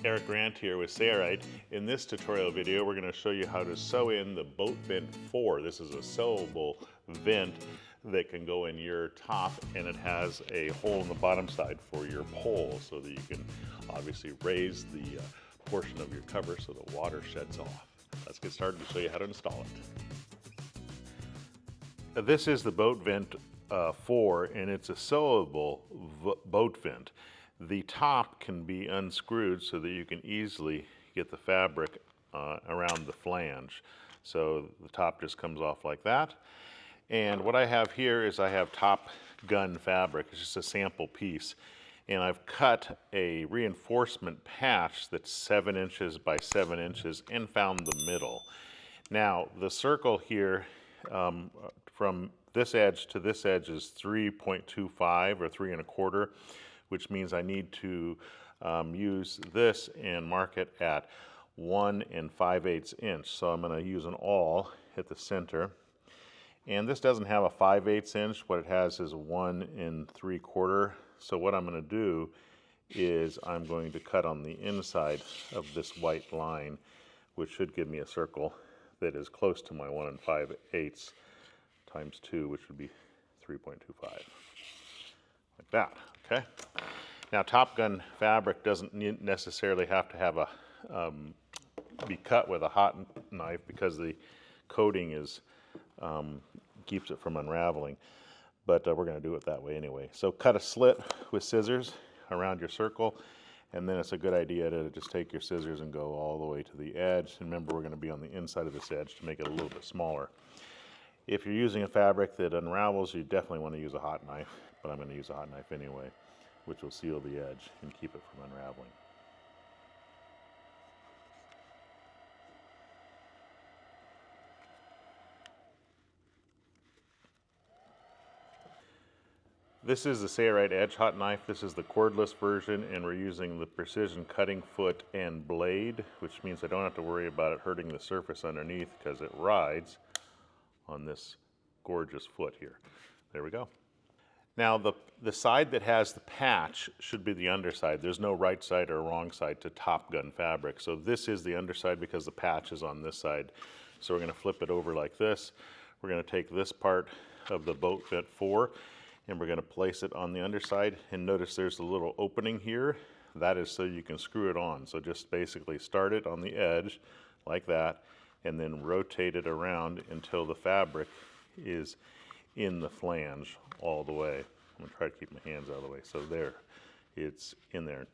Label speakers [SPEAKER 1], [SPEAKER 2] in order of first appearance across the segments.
[SPEAKER 1] Eric Grant here with Sayrite. In this tutorial video, we're going to show you how to sew in the boat vent 4. This is a sewable vent that can go in your top, and it has a hole in the bottom side for your pole so that you can obviously raise the portion of your cover so the water sheds off. Let's get started to show you how to install it. This is the boat vent 4, and it's a sewable boat vent. The top can be unscrewed so that you can easily get the fabric around the flange. So the top just comes off like that. And what I have here is I have Top Gun fabric. It's just a sample piece. And I've cut a reinforcement patch that's 7 inches by 7 inches and found the middle. Now the circle here from this edge to this edge is 3.25 or 3 1/4, which means I need to use this and mark it at 1 5/8 inch. So I'm going to use an awl at the center. And this doesn't have a 5/8 inch. What it has is 1 3/4. So what I'm going to do is I'm going to cut on the inside of this white line, which should give me a circle that is close to my 1 5/8 times 2, which would be 3.25. Like that, okay? Now, Top Gun fabric doesn't necessarily have to have be cut with a hot knife because the coating is keeps it from unraveling, but we're going to do it that way anyway. So cut a slit with scissors around your circle, and then it's a good idea to just take your scissors and go all the way to the edge. And remember, we're going to be on the inside of this edge to make it a little bit smaller. If you're using a fabric that unravels, you definitely want to use a hot knife, but I'm going to use a hot knife anyway, which will seal the edge and keep it from unraveling. This is the Sayrite Edge Hot Knife. This is the cordless version, and we're using the precision cutting foot and blade, which means I don't have to worry about it hurting the surface underneath because it rides on this gorgeous foot here. There we go. Now the side that has the patch should be the underside. There's no right side or wrong side to Top Gun fabric. So this is the underside because the patch is on this side. So we're going to flip it over like this. We're going to take this part of the boat vent 4 and we're going to place it on the underside. And notice there's a little opening here. That is so you can screw it on. So just basically start it on the edge like that and then rotate it around until the fabric is in the flange all the way. I'm going to try to keep my hands out of the way. So there, it's in there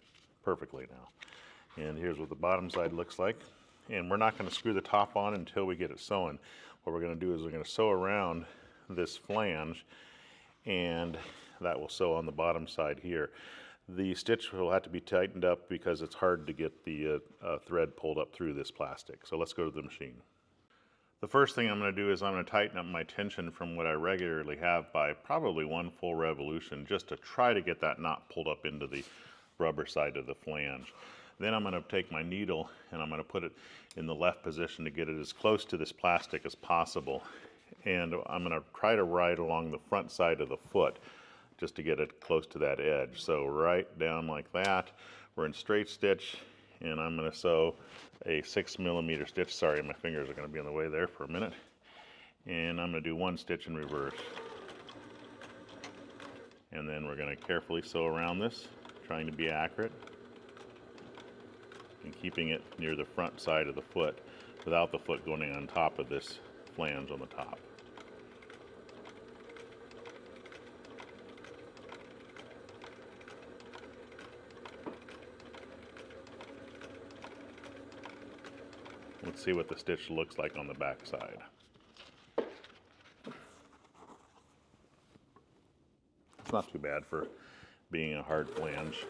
[SPEAKER 1] perfectly now. And here's what the bottom side looks like. And we're not going to screw the top on until we get it sewn. What we're going to do is we're going to sew around this flange, and that will sew on the bottom side here. The stitch will have to be tightened up because it's hard to get the thread pulled up through this plastic. So let's go to the machine. The first thing I'm going to do is I'm going to tighten up my tension from what I regularly have by probably 1 full revolution, just to try to get that knot pulled up into the rubber side of the flange. Then I'm going to take my needle and I'm going to put it in the left position to get it as close to this plastic as possible. And I'm going to try to ride along the front side of the foot just to get it close to that edge. So right down like that. We're in straight stitch, and I'm going to sew a 6mm stitch. Sorry, my fingers are going to be in the way there for a minute. And I'm going to do 1 stitch in reverse. And then we're going to carefully sew around this, trying to be accurate and keeping it near the front side of the foot without the foot going on top of this flange on the top. Let's see what the stitch looks like on the back side. It's not too bad for being a hard flange.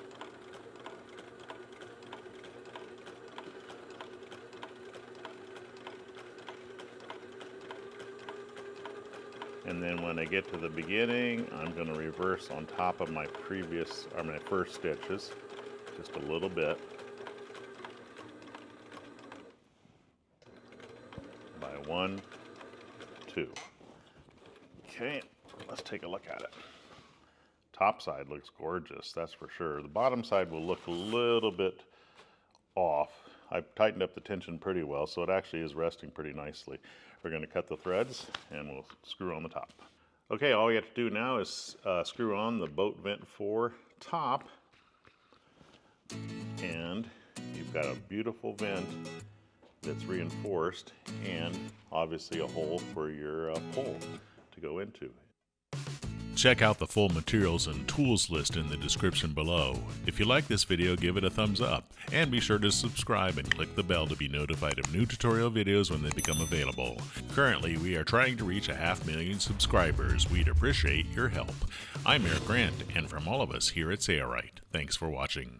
[SPEAKER 1] And then when I get to the beginning, I'm going to reverse on top of my first stitches, just a little bit. By 1, 2. Okay, let's take a look at it. Top side looks gorgeous, that's for sure. The bottom side will look a little bit off. I've tightened up the tension pretty well, so it actually is resting pretty nicely. We're going to cut the threads and we'll screw on the top. Okay, all we have to do now is screw on the boat vent 4 top, and you've got a beautiful vent that's reinforced and obviously a hole for your pole to go into.
[SPEAKER 2] Check out the full materials and tools list in the description below. If you like this video, give it a thumbs up, and be sure to subscribe and click the bell to be notified of new tutorial videos when they become available. Currently, we are trying to reach 500,000 subscribers. We'd appreciate your help. I'm Eric Grant, and from all of us here at Sailrite, thanks for watching.